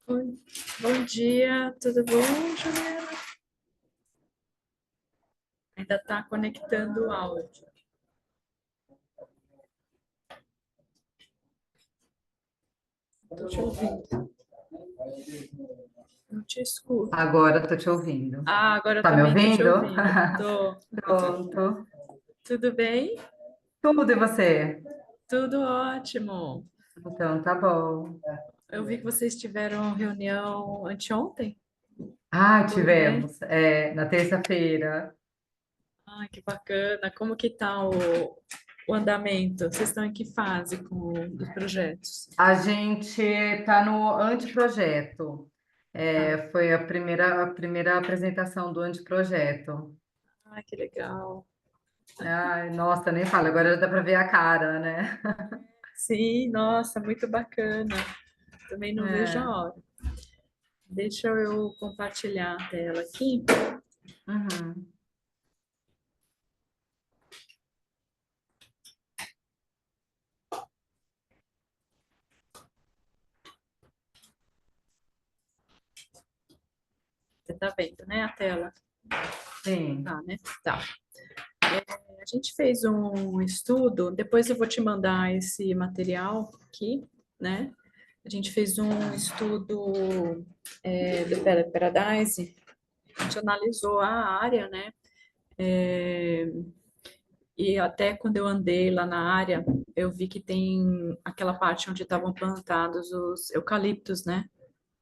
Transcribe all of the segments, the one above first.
Bom, bom dia, tudo bom, Juliana? Ainda está conectando o áudio. Estou te ouvindo, não te escuto. Agora estou te ouvindo. Agora eu Tá me também estou te ouvindo? ouvindo. Tô. Pronto. Tudo bem? Tudo e você? Tudo ótimo. Então tá bom. Eu vi que vocês tiveram reunião anteontem? Ah, Foi, né? tivemos. Na terça-feira. Ai, que bacana. Como que tá o andamento? Vocês estão em que fase com os projetos? A gente está no anteprojeto. Ah, Foi a primeira apresentação do anteprojeto. que legal. Ai, nossa, nem fala. Agora já dá para ver a cara, né? Sim, nossa, muito bacana. Também não vejo a É. hora. Deixa eu compartilhar a tela aqui. Uhum. Você tá vendo, né, a tela? Sim, Tá, né? Tá. A gente fez um estudo, depois eu vou te mandar esse material aqui, né? A gente fez um estudo do Paradise, a gente analisou a área, né? E até quando eu andei lá na área, eu vi que tem aquela parte onde estavam plantados os eucaliptos, né?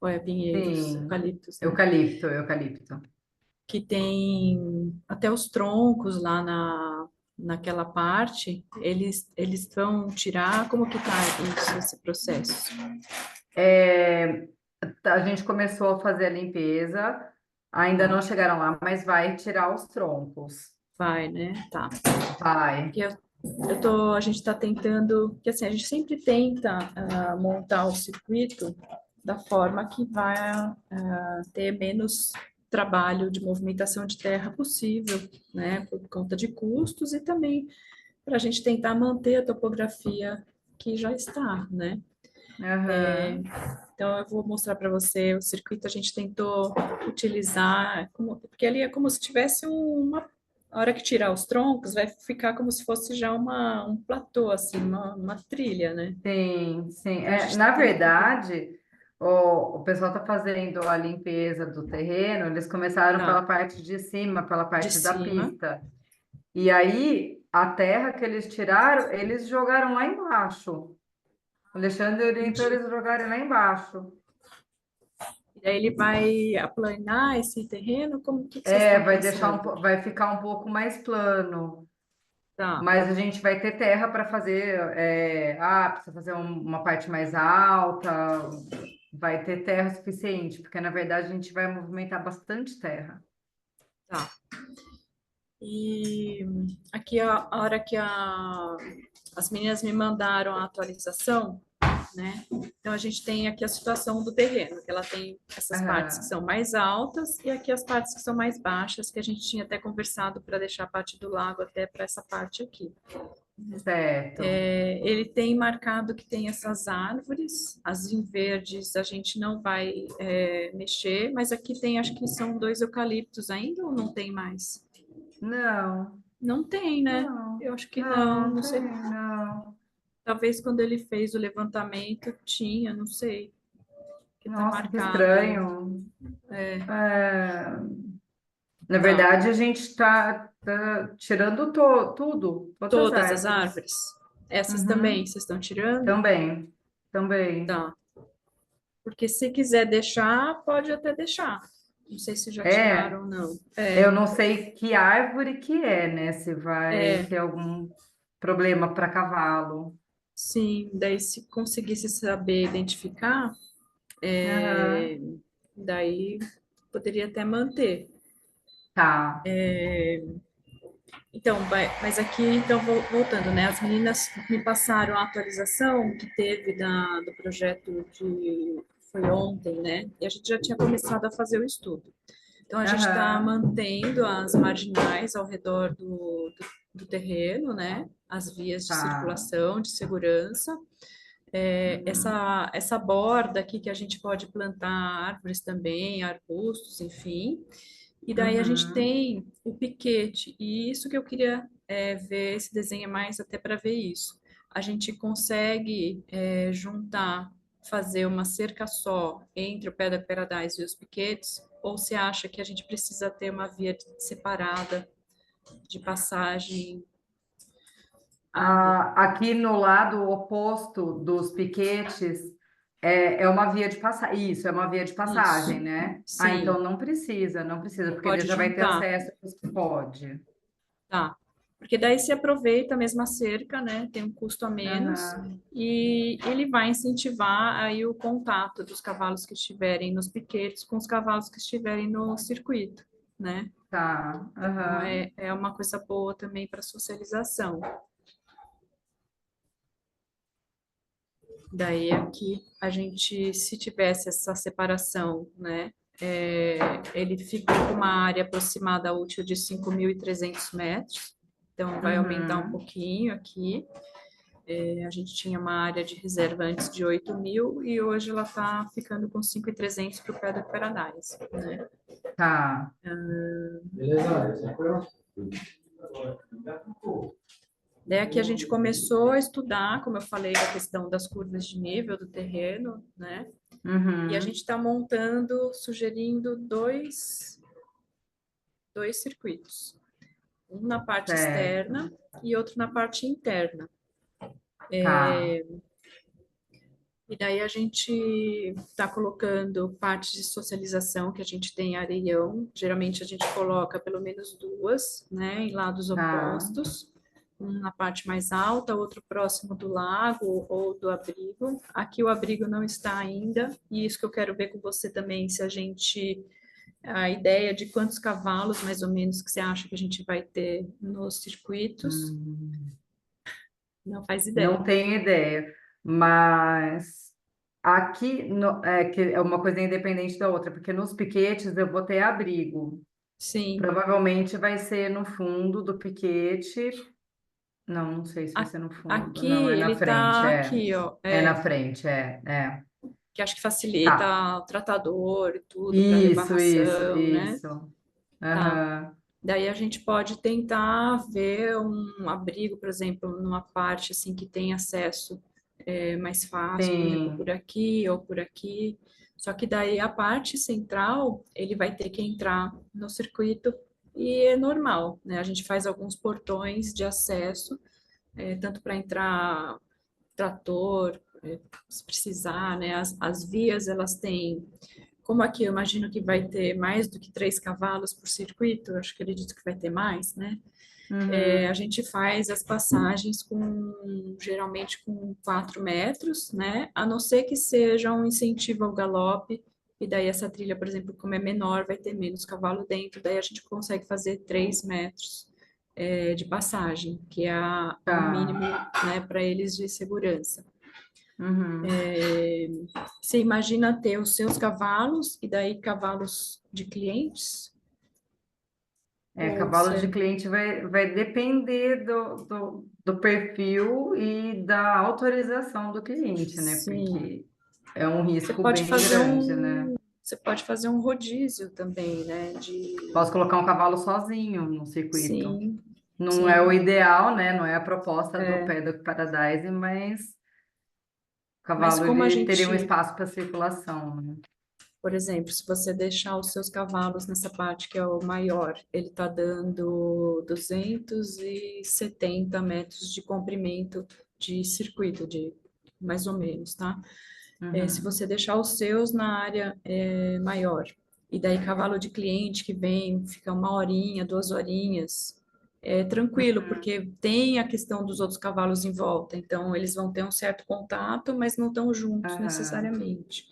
Ou é pinheiros? sim. Eucaliptos, né? Eucalipto, eucalipto. Que tem até os troncos lá naquela parte, eles vão tirar, como que tá isso, esse processo? É, a gente começou a fazer a limpeza, ainda Tá, não chegaram lá, mas vai tirar os troncos. vai, né? Tá. Vai. Porque a gente está tentando, que assim, a gente sempre tenta montar o circuito da forma que vai ter menos trabalho de movimentação de terra possível, né? Por conta de custos e também para a gente tentar manter a topografia que já está, né? Aham. Então, eu vou mostrar para você o circuito. A gente tentou utilizar, porque ali é como se tivesse uma. A hora que tirar os troncos, vai ficar como se fosse já um platô, assim, uma trilha, né? Sim, sim. Então, a gente está Na tentando. verdade, o pessoal está fazendo a limpeza do terreno, eles começaram pela Tá, parte de cima, pela de parte da cima. pista. E aí, a terra que eles tiraram, eles jogaram lá embaixo. O Alexandre orientou Entendi. eles jogarem lá embaixo. E aí ele vai aplanar esse terreno? Como que vocês estão Vai deixar pensando? vai ficar um pouco mais plano. Tá, Mas a gente vai ter terra para fazer. Precisa fazer uma parte mais alta, vai ter terra suficiente, porque na verdade a gente vai movimentar bastante terra. tá. E aqui a hora que as meninas me mandaram a atualização, né? Então a gente tem aqui a situação do terreno, que ela tem essas partes que Aham, são mais altas e aqui as partes que são mais baixas, que a gente tinha até conversado para deixar a parte do lago até para essa parte aqui. certo. Ele tem marcado que tem essas árvores, as em verdes a gente não vai mexer, mas aqui tem, acho que são 2 eucaliptos ainda ou não tem mais? Não, Não tem, né? não, Eu acho que não, não, não sei. tem, não. Talvez quando ele fez o levantamento tinha, não sei, que tá Nossa, que marcado ainda. estranho. É, É, na tá. verdade, a gente está tirando tudo, todas as Todas as árvores. árvores? Essas também, Uhum, vocês estão tirando? também, também. Tá. Porque se quiser deixar, pode até deixar. Não sei se já tiraram É. ou não. Eu não sei que árvore que é, né? Se vai É, ter algum problema para cavalo. sim. Daí, se conseguisse saber identificar, Aham. daí poderia até manter. Tá. Então, mas aqui, então, voltando, né? As meninas me passaram a atualização que teve do projeto que foi ontem, né? E a gente já tinha começado a fazer o estudo. Então, a gente está Aham. mantendo as marginais ao redor do terreno, né? As vias de Tá. circulação, de segurança. Uhum. Essa borda aqui que a gente pode plantar árvores também, arbustos, enfim. E daí a gente Uhum. tem o piquete, e isso que eu queria ver esse desenho é mais até para ver isso. A gente consegue juntar, fazer uma cerca só entre o pé da Paradise e os piquetes, ou você acha que a gente precisa ter uma via separada de passagem ali? Aqui no lado oposto dos piquetes é uma via de passagem. Isso, é uma via de passagem, Isso, né? Ah, então sim, não precisa, porque daí pode já vai ter juntar. acesso. Pode. Tá. Porque daí se aproveita a mesma cerca, né? Tem um custo a menos Aham. e ele vai incentivar aí o contato dos cavalos que estiverem nos piquetes com os cavalos que estiverem no circuito, né? Tá. Então Aham. é uma coisa boa também para socialização. Daí aqui a gente, se tivesse essa separação, né? Ele fica com uma área aproximada útil de 5.300 metros, então vai aumentar um Uhum. pouquinho aqui. A gente tinha uma área de reserva antes de 8.000 e hoje ela está ficando com 5.300 para o pé do Paradise, né? Tá. Daí aqui a gente começou a estudar, como eu falei, a questão das curvas de nível do terreno, né? E a gente Uhum. está montando, sugerindo dois circuitos, um na parte Certo. externa e outro na parte interna. Tá. E daí a gente está colocando partes de socialização que a gente tem areião. Geralmente a gente coloca pelo menos duas, né, em lados Tá. opostos. Um na parte mais alta, outro próximo do lago ou do abrigo. Aqui o abrigo não está ainda, e isso que eu quero ver com você também, se a gente a ideia de quantos cavalos mais ou menos que você acha que a gente vai ter nos circuitos. Hum. Não faz Não ideia. tenho ideia, mas aqui que é uma coisa independente da outra, porque nos piquetes eu vou ter abrigo. Sim. Provavelmente vai ser no fundo do piquete. Não, não sei se vai ser no fundo. Aqui Não, é na ele frente, tá é. aqui, ó. É na frente, é. Que acho que Tá. facilita o tratador e tudo para levar Isso, ração, né? isso. Tá. Aham. Daí a gente pode tentar ver um abrigo, por exemplo, numa parte assim que tem acesso mais fácil, por exemplo, por Sim. aqui ou por aqui. Só que daí a parte central ele vai ter que entrar no circuito e é normal, né? A gente faz alguns portões de acesso, tanto para entrar trator, se precisar, né? As vias, elas têm, como aqui eu imagino que vai ter mais do que 3 cavalos por circuito, eu acho que acredito que vai ter mais, né? A Uhum. gente faz as passagens geralmente com 4 metros, né? A não ser que seja um incentivo ao galope, e daí essa trilha, por exemplo, como é menor, vai ter menos cavalo dentro, daí a gente consegue fazer 3 metros de passagem, que é o mínimo, Tá. né, para eles de segurança. Uhum. Você imagina ter os seus cavalos e daí cavalos de clientes? Ou Cavalo de você... cliente vai depender do perfil e da autorização do cliente, né? Sim. Porque é um Você risco pode bem fazer grande, né? você pode fazer um rodízio também, né? Posso colocar um cavalo sozinho no circuito. Sim, Não é o sim. ideal, né? Não é a proposta do É. Paddock Paradise, mas o Mas cavalo como a ele teria um gente, espaço para circulação, né? por exemplo, se você deixar os seus cavalos nessa parte que é o maior, ele está dando 270 metros de comprimento de circuito, de mais ou menos, tá? Se Uhum. você deixar os seus na área maior, e daí cavalo de cliente que vem, fica 1 horinha, 2 horinhas, é tranquilo, Uhum. porque tem a questão dos outros cavalos em volta, então eles vão ter um certo contato, mas não estão juntos Aham. necessariamente,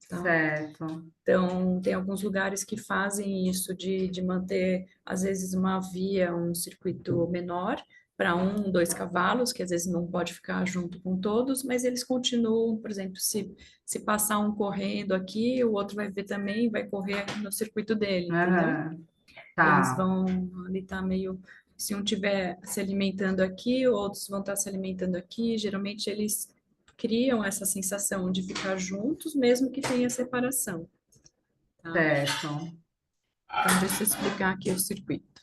tá? Certo. Então, tem alguns lugares que fazem isso de manter, às vezes, uma via, um circuito menor para 1, 2 cavalos, que às vezes não pode ficar junto com todos, mas eles continuam, por exemplo, se passar um correndo aqui, o outro vai ver também, vai correr aqui no circuito dele, entendeu? Aham. Eles Tá. vão ali estar meio, se um estiver se alimentando aqui, outros vão estar se alimentando aqui, geralmente eles criam essa sensação de ficar juntos, mesmo que tenha separação, tá? Certo. Então, deixa eu explicar aqui o circuito.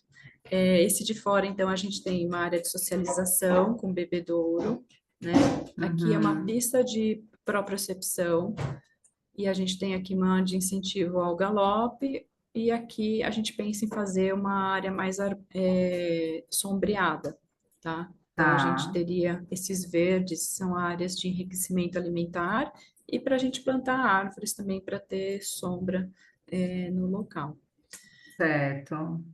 Esse de fora, então, a gente tem uma área de socialização com bebedouro, né? Aqui é uma Uhum. pista de propriocepção, e a gente tem aqui uma de incentivo ao galope, e aqui a gente pensa em fazer uma área mais sombreada, tá? Então, a gente Tá, teria esses verdes, são áreas de enriquecimento alimentar, e para a gente plantar árvores também para ter sombra, no local. certo.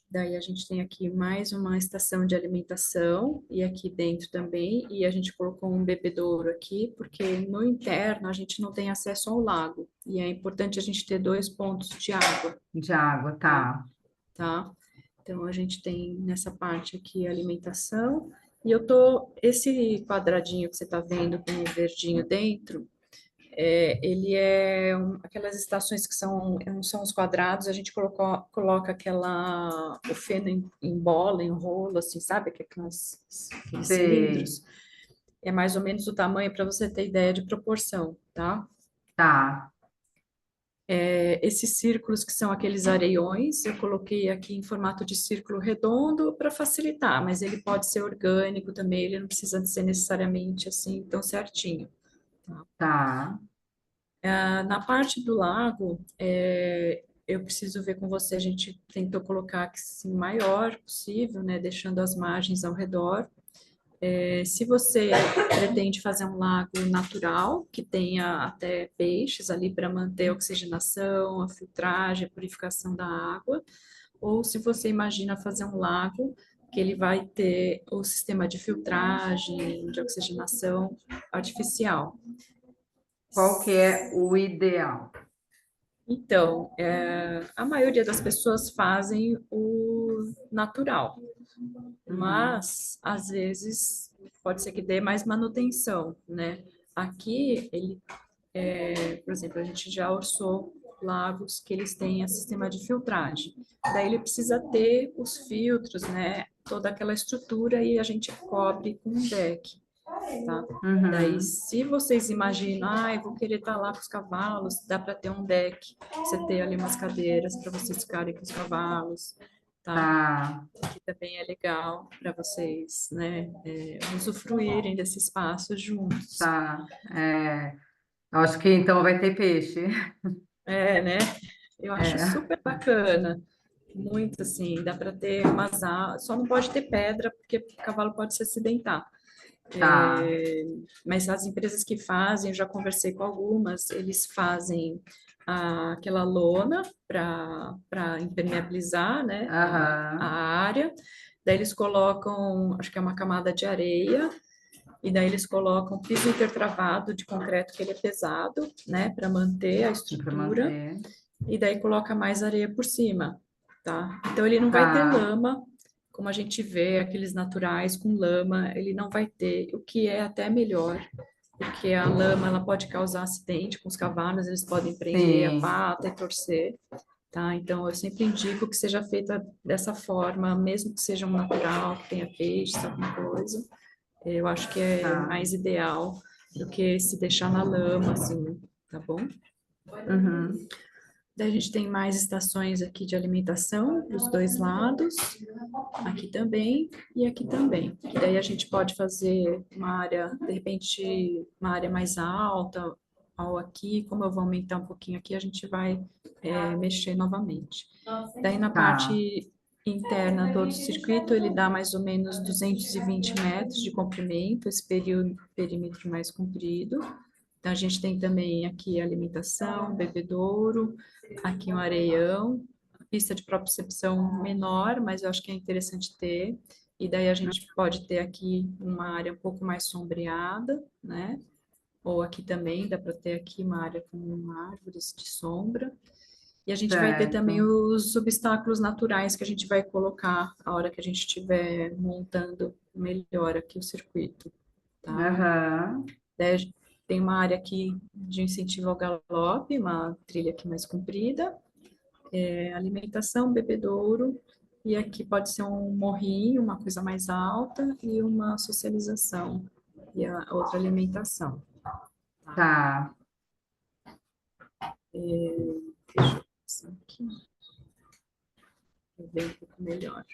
Daí a gente tem aqui mais uma estação de alimentação e aqui dentro também, e a gente colocou um bebedouro aqui, porque no interno a gente não tem acesso ao lago, e é importante a gente ter 2 pontos de água, De água, tá? tá. Tá? Então a gente tem nessa parte aqui a alimentação, e esse quadradinho que você tá vendo com o verdinho dentro, ele aquelas estações que são os quadrados, a gente coloca o feno em bola, em rolo, assim, sabe? Aqueles Sei, cilindros. É mais ou menos o tamanho para você ter ideia de proporção, tá? tá. Esses círculos que são aqueles areiões, eu coloquei aqui em formato de círculo redondo para facilitar, mas ele pode ser orgânico também, ele não precisa de ser necessariamente assim tão certinho. Tá. Na parte do lago, eu preciso ver com você, a gente tentou colocar assim, o maior possível, né, deixando as margens ao redor. Se você pretende fazer um lago natural, que tenha até peixes ali para manter a oxigenação, a filtragem, a purificação da água, ou se você imagina fazer um lago que ele vai ter o sistema de filtragem, de oxigenação artificial. Qual que é o ideal? Então, a maioria das pessoas fazem o natural, Uhum. mas às vezes pode ser que dê mais manutenção, né? Aqui, por exemplo, a gente já orçou lagos que eles têm a sistema de filtragem. Daí ele precisa ter os filtros, né? Toda aquela estrutura e a gente cobre com um deck, tá? Daí, Uhum. se vocês imaginam, eu vou querer estar lá com os cavalos, dá para ter um deck, você ter ali umas cadeiras para vocês ficarem com os cavalos, tá? Tá, Que também é legal para vocês, né, usufruírem desse espaço juntos. tá. Eu acho que então vai ter peixe. Né? Eu acho É, super bacana. Muito assim, dá para ter só não pode ter pedra, porque o cavalo pode se acidentar. tá. Mas as empresas que fazem, eu já conversei com algumas, eles fazem aquela lona para impermeabilizar, né, a Aham. área. Daí eles colocam, acho que é uma camada de areia, e daí eles colocam piso intertravado de concreto, que ele é pesado, né, para manter a Para estrutura, manter. e daí coloca mais areia por cima, tá? Então ele não vai ter Tá. lama, como a gente vê, aqueles naturais com lama, ele não vai ter, o que é até melhor, porque a lama ela pode causar acidente com os cavalos, eles podem prender a Sim. pata e torcer, tá? Então eu sempre indico que seja feita dessa forma, mesmo que seja um natural, que tenha peixe, alguma coisa. Eu acho que é Tá. mais ideal do que se deixar na lama, assim, tá bom? Uhum. Daí a gente tem mais estações aqui de alimentação dos dois lados, aqui também e aqui também. E daí a gente pode fazer uma área, de repente, uma área mais alta, ou aqui, como eu vou aumentar um pouquinho aqui, a gente vai mexer novamente. Daí na Tá. parte interna do circuito, ele dá mais ou menos 220 metros de comprimento, esse perímetro mais comprido. Então, a gente tem também aqui alimentação, bebedouro, aqui um areião, pista de propriocepção menor, mas eu acho que é interessante ter. E daí a gente pode ter aqui uma área um pouco mais sombreada, né? Ou aqui também, dá para ter aqui uma área com árvores de sombra. E a gente vai ter também Certo. os obstáculos naturais que a gente vai colocar a hora que a gente estiver montando melhor aqui o circuito, tá? Aham. Daí tem uma área aqui de incentivo ao galope, uma trilha aqui mais comprida, alimentação, bebedouro, e aqui pode ser um morrinho, uma coisa mais alta, e uma socialização e a outra alimentação. Tá. Deixa eu passar aqui, para ver um pouco melhor.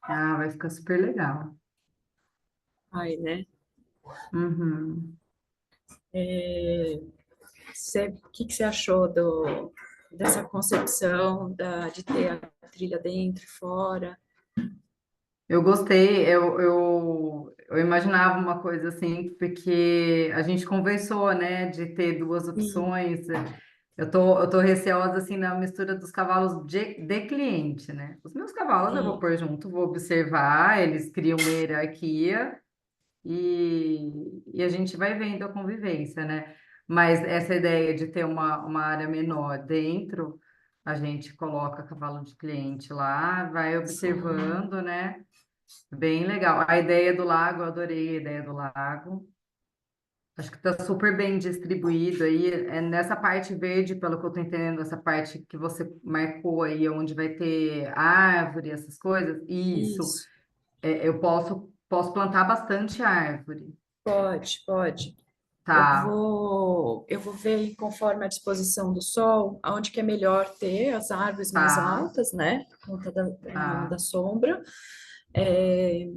Ah, vai ficar super legal. Ai, né? Uhum. O que que você achou dessa concepção de ter a trilha dentro e fora? Eu gostei, eu imaginava uma coisa assim, porque a gente conversou, né, de ter duas Sim, opções. Eu tô receosa, assim, na mistura dos cavalos de cliente, né? Os meus cavalos eu vou sim, pôr junto, vou observar, eles criam uma hierarquia e a gente vai vendo a convivência, né? Mas essa ideia de ter uma área menor dentro, a gente coloca cavalo de cliente lá, vai sim. observando, né? Bem legal. A ideia do lago, eu adorei a ideia do lago. Acho que está super bem distribuído aí. É nessa parte verde, pelo que eu estou entendendo, essa parte que você marcou aí, onde vai ter árvore, essas coisas. Isso. Isso, Eu posso plantar bastante árvore. pode. Tá, Eu vou ver conforme a disposição do sol, aonde que é melhor ter as árvores mais tá, altas, né? Por conta da tá, sombra. É,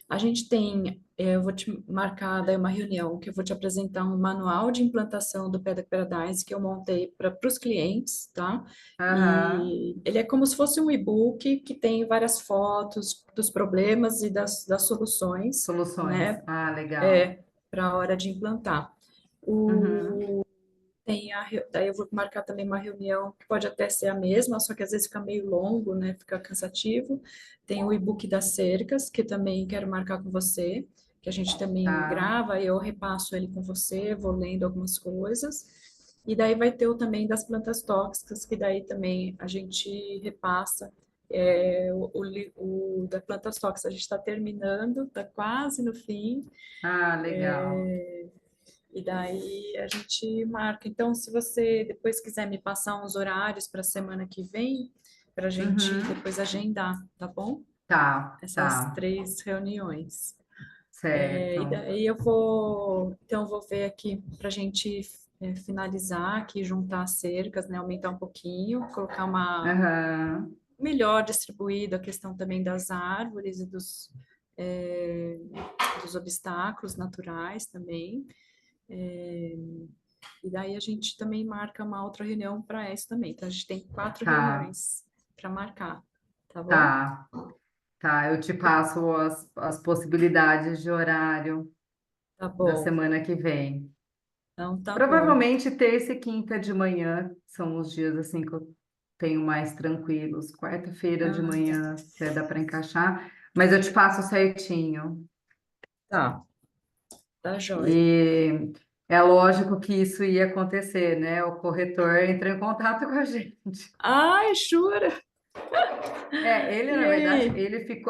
a gente tem, eu vou te marcar daí uma reunião que eu vou te apresentar um manual de implantação do Pedic Paradise que eu montei para os clientes, tá? aham. E ele é como se fosse um e-book que tem várias fotos dos problemas e das soluções, Soluções. né? Ah, legal. Para a hora de implantar. Uhum. Daí eu vou marcar também uma reunião que pode até ser a mesma, só que às vezes fica meio longo, né? Fica cansativo. Tem o e-book das cercas, que também quero marcar com você, que a gente também Tá, grava e eu repasso ele com você, vou lendo algumas coisas. E daí vai ter o também das plantas tóxicas, que daí também a gente repassa. O da plantas tóxicas a gente está terminando, está quase no fim. ah, legal. E daí a gente marca. Então, se você depois quiser me passar uns horários para a semana que vem, para a gente Uhum. depois agendar, tá bom? Tá, Essas tá, 3 reuniões. E certo. daí então eu vou ver aqui para a gente finalizar aqui, juntar as cercas, né? Aumentar um pouquinho, colocar uma Aham. melhor distribuído a questão também das árvores e é, dos obstáculos naturais também. E daí a gente também marca uma outra reunião para isso também. Então a gente tem 4 Tá, reuniões para marcar, tá bom? tá, tá. Eu te passo as possibilidades de horário Tá da bom. semana que vem. Então tá bom. Provavelmente terça e quinta de manhã são os dias assim que eu tenho mais tranquilos. Quarta-feira de Ah, manhã até dá para encaixar, mas eu te passo certinho. tá, tá jóia. E é lógico que isso ia acontecer, né? O corretor entrou em contato com a gente. Ai, jura? Ele, E na verdade, aí?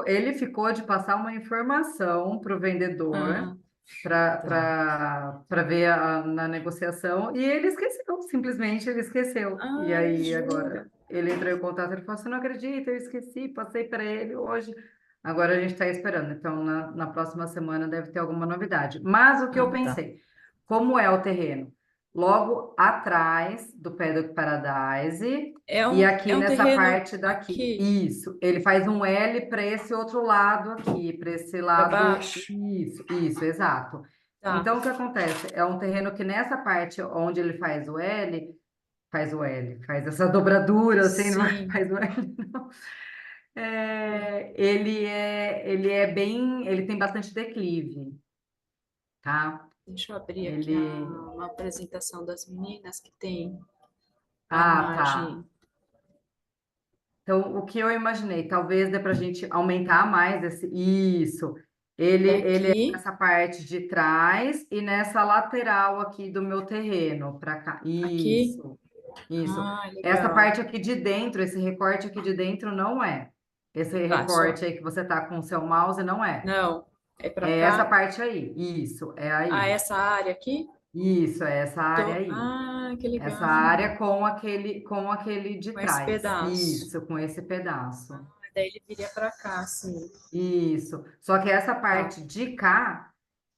ele ficou de passar uma informação para o vendedor Ah, tá. para ver na negociação e ele esqueceu, simplesmente ele esqueceu. E Ai, aí jura? agora ele entrou em contato e falou: Você não acredita, eu esqueci, passei para ele hoje. Agora a gente está esperando. Então, na próxima semana deve ter alguma novidade. Mas o que eu Ah, tá. pensei, como é o terreno? Logo atrás do Paddock Paradise. E É aqui um nessa terreno parte daqui, aqui isso, ele faz um L para esse outro lado aqui, para esse para lado, baixo. isso, exato. Tá. Então, o que acontece? É um terreno que nessa parte onde ele faz essa dobradura, assim, não Sim. faz o L, não. Ele tem bastante declive, tá? Deixa eu abrir aqui Ele, uma apresentação das meninas que tem a tá. imagem Então, o que eu imaginei, talvez dê para a gente aumentar mais esse. Isso. Ele é daqui, nessa parte de trás e nessa lateral aqui do meu terreno, para cá. aqui. Isso. Ah, Essa legal. parte aqui de dentro, esse recorte aqui de dentro não é. Esse Tá, só. recorte aí que você tá com o seu mouse não é. Não, é para É essa cá. parte aí. Isso, é Ah, aí. essa área aqui? Isso, é essa área aí. Ah, que Essa legal. área com aquele de Com esse trás. pedaço. Isso, com esse pedaço. Daí ele viria para cá, assim. Isso. Só que essa Tá. parte de cá,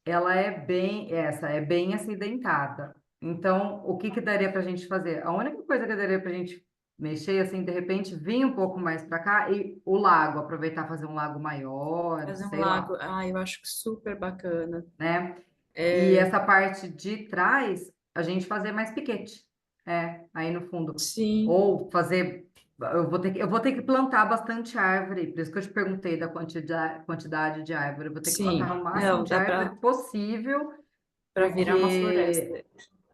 ela é bem acidentada. Então, o que que daria para a gente fazer? A única coisa que daria para a gente mexer, assim, de repente, vir um pouco mais para cá e o lago, aproveitar fazer um lago maior, Fazer um sei lago. lá, Ah, eu acho super bacana. né? E É, essa parte de trás, a gente fazer mais piquete, aí no fundo. sim, Ou fazer, eu vou ter que plantar bastante árvore, por isso que eu te perguntei da quantidade de árvore. Eu vou ter que plantar sim. o máximo Não, de dá árvore para possível, virar uma floresta. porque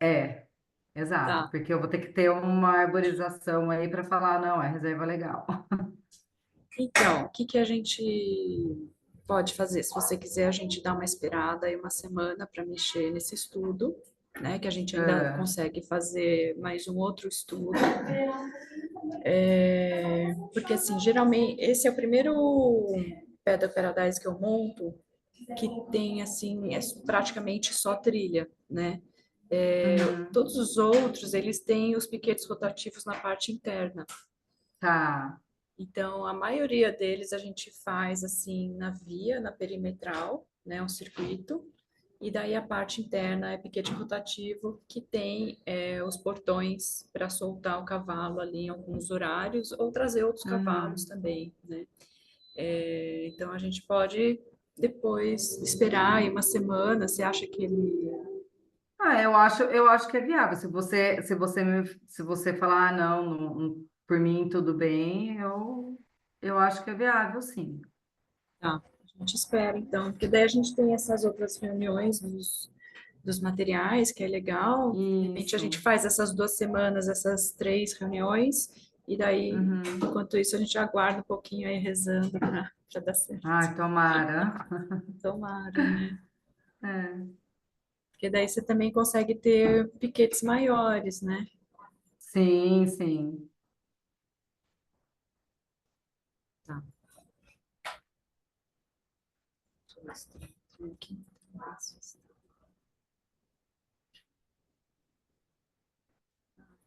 é, exato, Tá. porque eu vou ter que ter uma arborização aí para falar, não, é reserva legal. Então, o que que a gente pode fazer? Se você quiser, a gente dá uma esperada aí uma semana para mexer nesse estudo, né? Que a gente ainda É, consegue fazer mais um outro estudo. Porque, assim, geralmente, esse é o primeiro Pedra Paradise que eu monto que tem, assim, é praticamente só trilha, né? uhum, Todos os outros, eles têm os piquetes rotativos na parte interna. tá, Então, a maioria deles a gente faz assim na via, na perimetral, né, um circuito, e daí a parte interna é piquete rotativo, que tem os portões para soltar o cavalo ali em alguns horários, ou trazer outros cavalos uhum. também, né? Então, a gente pode depois esperar aí uma semana, você acha que ele... Eu acho que é viável. Se você falar, ah, não, por mim tudo bem, eu acho que é viável, sim. Tá, a gente espera então, porque daí a gente tem essas outras reuniões dos materiais, que é legal. De repente a gente Isso. faz essas 2 semanas, essas 3 reuniões, e daí, Uhum. enquanto isso, a gente aguarda um pouquinho aí rezando para dar certo. Ai, tomara. Tomara, né? É. Porque daí você também consegue ter piquetes maiores, né? Sim, sim. Tá. Deixa eu ver se tem aqui.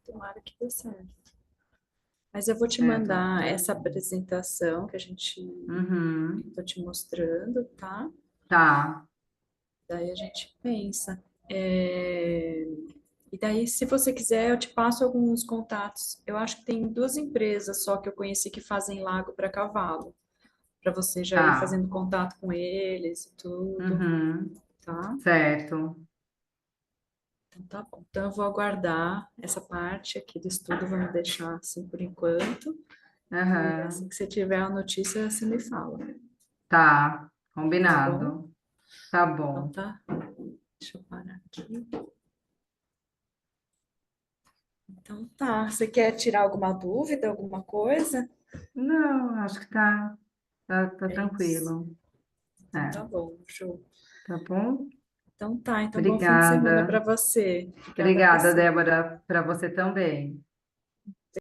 Tomara que dê certo. Mas eu vou te mandar Tomara essa sim. apresentação que a gente Uhum. estou te mostrando, tá? Tá, Daí a gente pensa. E daí, se você quiser, eu te passo alguns contatos. Eu acho que tem 2 empresas só que eu conheci que fazem lago para cavalo, para você já ir tá. fazendo contato com eles e tudo, Uhum. tá? Certo. Então tá bom. Então eu vou aguardar essa parte aqui do estudo, vamos deixar assim por enquanto. E assim Aham. que você tiver a notícia, você me fala, Tá, tá bom? combinado. Tá Então bom. tá. Deixa eu parar aqui. Então tá. Você quer tirar alguma dúvida, alguma coisa? Não, acho que tá É isso. tranquilo. Então É, tá bom, show. tá bom? Então tá, então bom fim de semana para Obrigada. você. Obrigada a Obrigada, você. Débora, para você também.